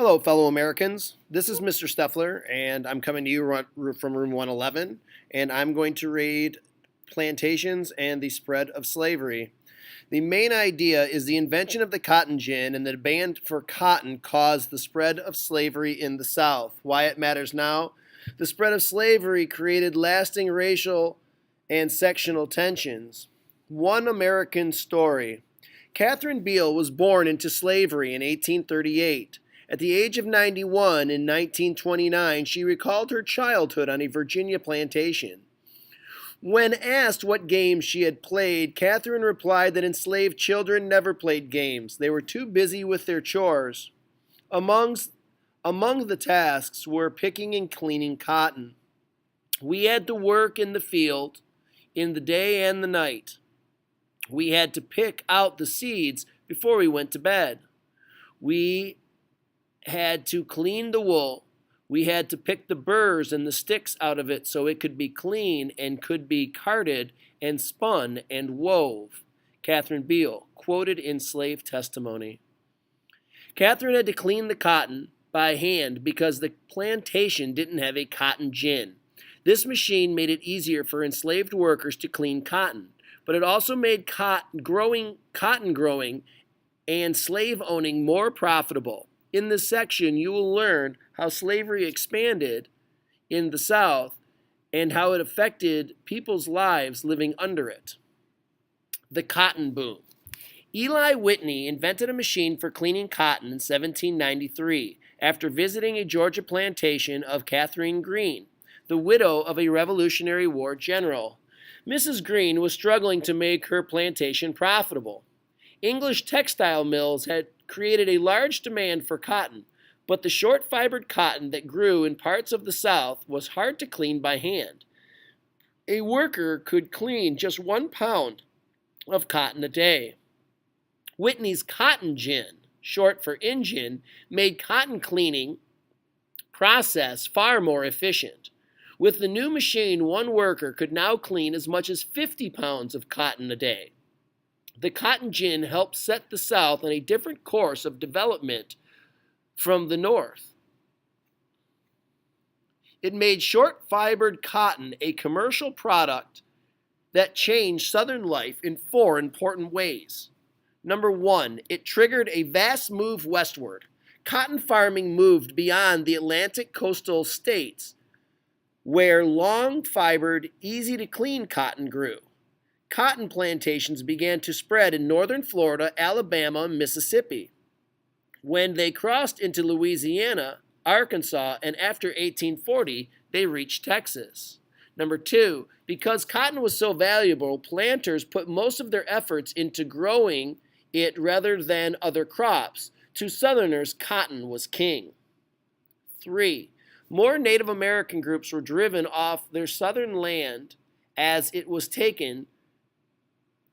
Hello, fellow Americans. This is Mr. Steffler, and I'm coming to you from room 111, and I'm going to read Plantations and the Spread of Slavery. The main idea is the invention of the cotton gin and the demand for cotton caused the spread of slavery in the South. Why it matters now? The spread of slavery created lasting racial and sectional tensions. One American story. Katherine Beale was born into slavery in 1838. At the age of 91 in 1929, she recalled her childhood on a Virginia plantation. When asked what games she had played, Katherine replied that enslaved children never played games. They were too busy with their chores. Among the tasks were picking and cleaning cotton. We had to work in the field in the day and the night. We had to pick out the seeds before we went to bed. We had to clean the wool. We had to pick the burrs and the sticks out of it so it could be clean and could be carded and spun and wove. Katherine Beale, quoted in slave testimony. Katherine had to clean the cotton by hand because the plantation didn't have a cotton gin. This machine made it easier for enslaved workers to clean cotton, but it also made cotton growing and slave owning more profitable. In this section, you will learn how slavery expanded in the South and how it affected people's lives living under it. The cotton boom. Eli Whitney invented a machine for cleaning cotton in 1793 after visiting a Georgia plantation of Catherine Greene, the widow of a Revolutionary War general. Mrs. Greene was struggling to make her plantation profitable. English textile mills had created a large demand for cotton, but the short-fibered cotton that grew in parts of the South was hard to clean by hand. A worker could clean just 1 pound of cotton a day. Whitney's cotton gin, short for engine, made cotton cleaning process far more efficient. With the new machine, one worker could now clean as much as 50 pounds of cotton a day. The cotton gin helped set the South on a different course of development from the North. It made short-fibered cotton a commercial product that changed Southern life in 4 important ways. Number 1, it triggered a vast move westward. Cotton farming moved beyond the Atlantic coastal states, where long-fibered, easy-to-clean cotton grew. Cotton plantations began to spread in northern Florida, Alabama, and Mississippi. When they crossed into Louisiana, Arkansas, and after 1840, they reached Texas. Number 2, because cotton was so valuable, planters put most of their efforts into growing it rather than other crops. To Southerners, cotton was king. 3, more Native American groups were driven off their southern land as it was taken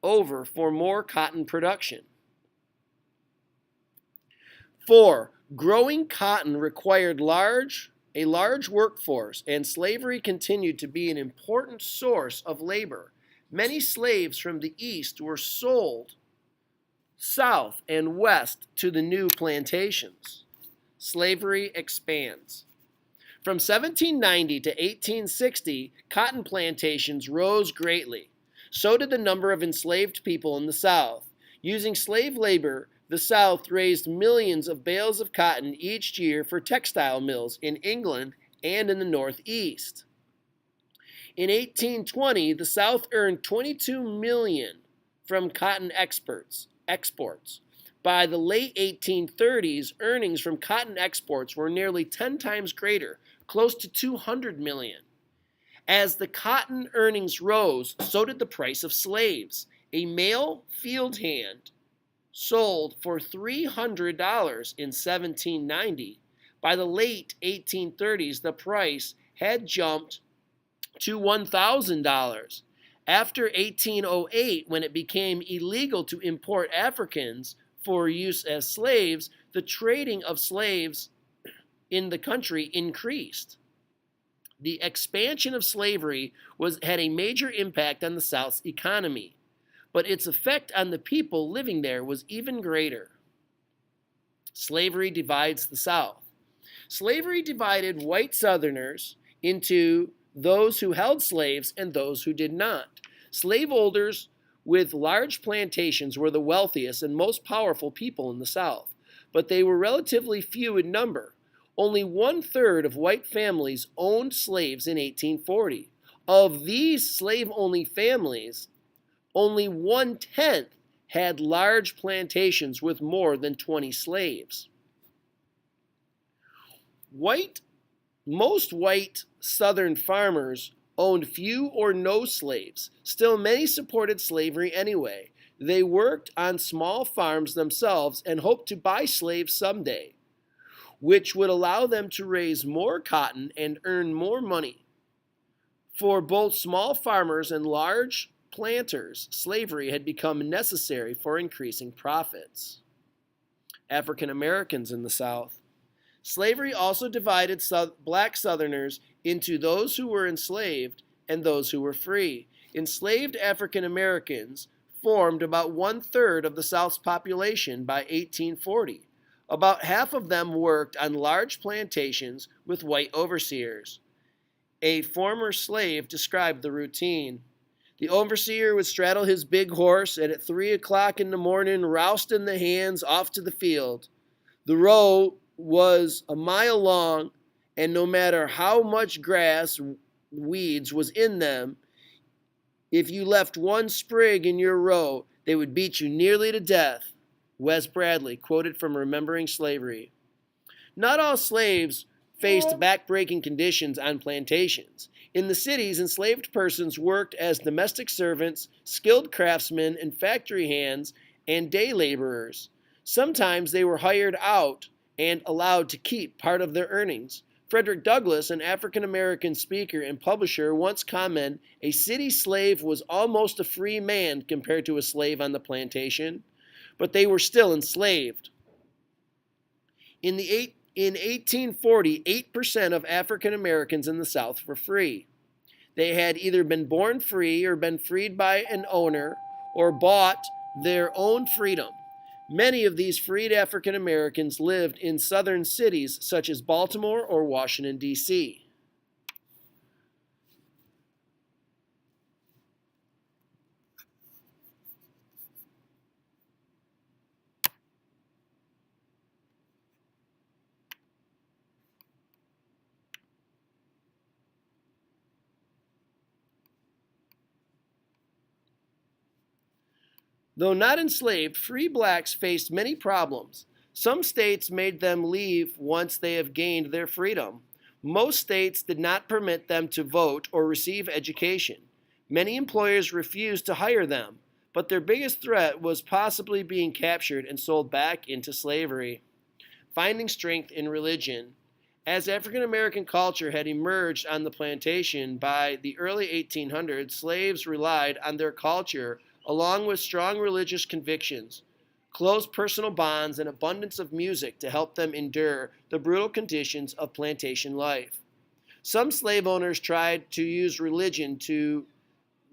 over for more cotton production. 4, growing cotton required a large workforce, and slavery continued to be an important source of labor. Many slaves from the East were sold south and west to the new plantations. Slavery expands. From 1790 to 1860, cotton plantations rose greatly. So did the number of enslaved people in the South. Using slave labor, the South raised millions of bales of cotton each year for textile mills in England and in the Northeast. In 1820, the South earned $22 million from cotton exports. By the late 1830s, earnings from cotton exports were nearly 10 times greater, close to $200 million. As the cotton earnings rose, so did the price of slaves. A male field hand sold for $300 in 1790. By the late 1830s, the price had jumped to $1,000. After 1808, when it became illegal to import Africans for use as slaves, the trading of slaves in the country increased. The expansion of slavery had a major impact on the South's economy, but its effect on the people living there was even greater. Slavery divides the South. Slavery divided white Southerners into those who held slaves and those who did not. Slaveholders with large plantations were the wealthiest and most powerful people in the South, but they were relatively few in number. Only 1/3 of white families owned slaves in 1840. Of these slave-only families, only 1/10 had large plantations with more than 20 slaves. Most white Southern farmers owned few or no slaves. Still, many supported slavery anyway. They worked on small farms themselves and hoped to buy slaves someday, which would allow them to raise more cotton and earn more money. For both small farmers and large planters, slavery had become necessary for increasing profits. African Americans in the South. Slavery also divided black Southerners into those who were enslaved and those who were free. Enslaved African Americans formed about 1/3 of the South's population by 1840. About half of them worked on large plantations with white overseers. A former slave described the routine. The overseer would straddle his big horse and at 3 o'clock in the morning rousting the hands off to the field. The row was a mile long, and no matter how much grass, weeds was in them, if you left one sprig in your row, they would beat you nearly to death. Wes Bradley, quoted from Remembering Slavery. Not all slaves faced backbreaking conditions on plantations. In the cities, enslaved persons worked as domestic servants, skilled craftsmen, and factory hands, and day laborers. Sometimes they were hired out and allowed to keep part of their earnings. Frederick Douglas, an African-American speaker and publisher, once commented, "A city slave was almost a free man compared to a slave on the plantation, but they were still enslaved." In 1840, 8% of African Americans in the South were free. They had either been born free or been freed by an owner or bought their own freedom. Many of these freed African Americans lived in southern cities such as Baltimore or Washington, D.C. Though not enslaved, free blacks faced many problems. Some states made them leave once they have gained their freedom. Most states did not permit them to vote or receive education. Many employers refused to hire them, but their biggest threat was possibly being captured and sold back into slavery. Finding strength in religion. As African American culture had emerged on the plantation by the early 1800s, slaves relied on their culture along with strong religious convictions, close personal bonds, and abundance of music to help them endure the brutal conditions of plantation life. Some slave owners tried to use religion to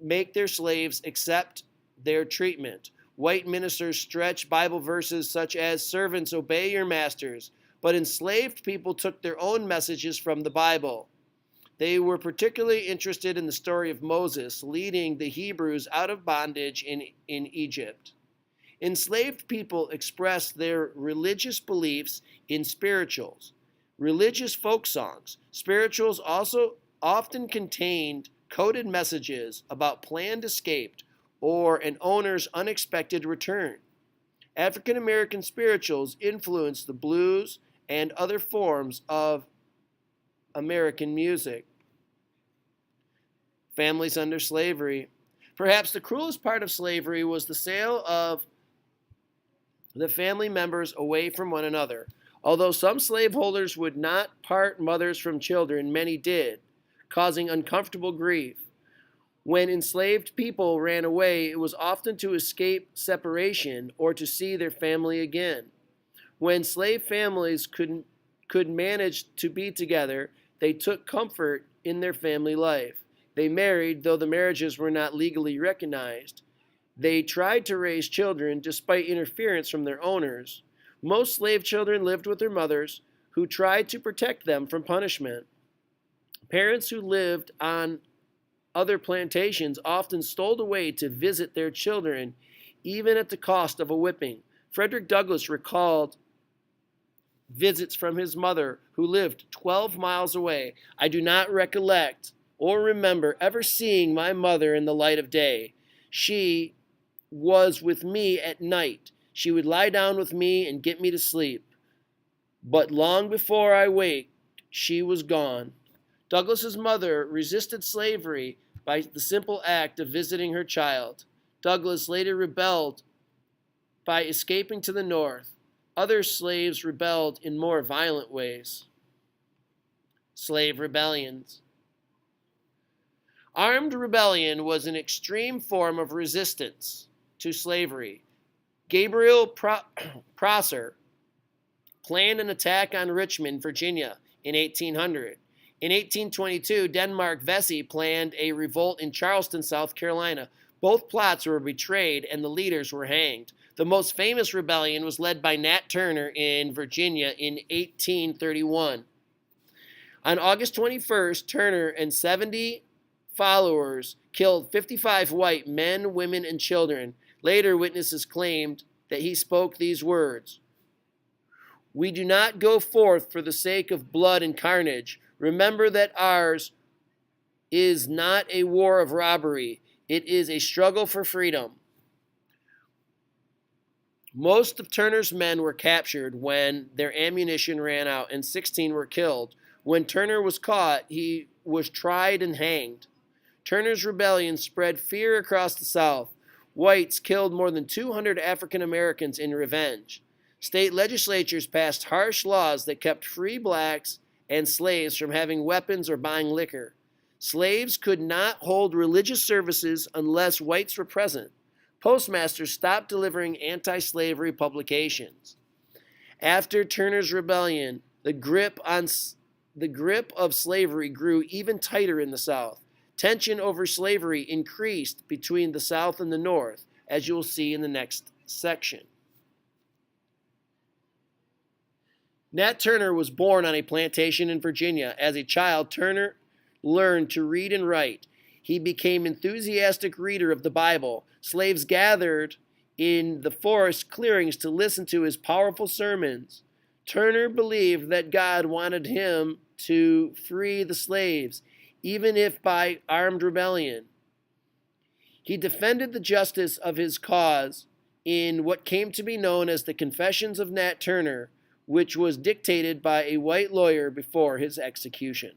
make their slaves accept their treatment. White ministers stretched Bible verses such as, "Servants, obey your masters," but enslaved people took their own messages from the Bible. They were particularly interested in the story of Moses leading the Hebrews out of bondage in Egypt. Enslaved people expressed their religious beliefs in spirituals, religious folk songs. Spirituals also often contained coded messages about planned escape or an owner's unexpected return. African American spirituals influenced the blues and other forms of American music. Families under slavery. Perhaps the cruelest part of slavery was the sale of the family members away from one another. Although some slaveholders would not part mothers from children, many did, causing uncomfortable grief. When enslaved people ran away, it was often to escape separation or to see their family again. When slave families could manage to be together, they took comfort in their family life. They married, though the marriages were not legally recognized. They tried to raise children despite interference from their owners. Most slave children lived with their mothers, who tried to protect them from punishment. Parents who lived on other plantations often stole away to visit their children, even at the cost of a whipping. Frederick Douglas recalled visits from his mother, who lived 12 miles away. I do not recollect or remember ever seeing my mother in the light of day. She was with me at night. She would lie down with me and get me to sleep. But long before I waked, she was gone. Douglas's mother resisted slavery by the simple act of visiting her child. Douglas later rebelled by escaping to the north. Other slaves rebelled in more violent ways. Slave rebellions. Armed rebellion was an extreme form of resistance to slavery. Gabriel Prosser planned an attack on Richmond, Virginia in 1800. In 1822, Denmark Vesey planned a revolt in Charleston, South Carolina. Both plots were betrayed and the leaders were hanged. The most famous rebellion was led by Nat Turner in Virginia in 1831. On August 21st, Turner and 70 followers killed 55 white men, women, and children. Later, witnesses claimed that he spoke these words: "We do not go forth for the sake of blood and carnage. Remember that ours is not a war of robbery. It is a struggle for freedom." Most of Turner's men were captured when their ammunition ran out, and 16 were killed. When Turner was caught, he was tried and hanged. Turner's rebellion spread fear across the South. Whites killed more than 200 African Americans in revenge. State legislatures passed harsh laws that kept free blacks and slaves from having weapons or buying liquor. Slaves could not hold religious services unless whites were present. Postmasters stopped delivering anti-slavery publications. After Turner's rebellion, the grip of slavery grew even tighter in the South. Tension over slavery increased between the South and the North, as you will see in the next section. Nat Turner was born on a plantation in Virginia. As a child, Turner learned to read and write. He became an enthusiastic reader of the Bible. Slaves gathered in the forest clearings to listen to his powerful sermons. Turner believed that God wanted him to free the slaves, even if by armed rebellion. He defended the justice of his cause in what came to be known as the Confessions of Nat Turner, which was dictated by a white lawyer before his execution.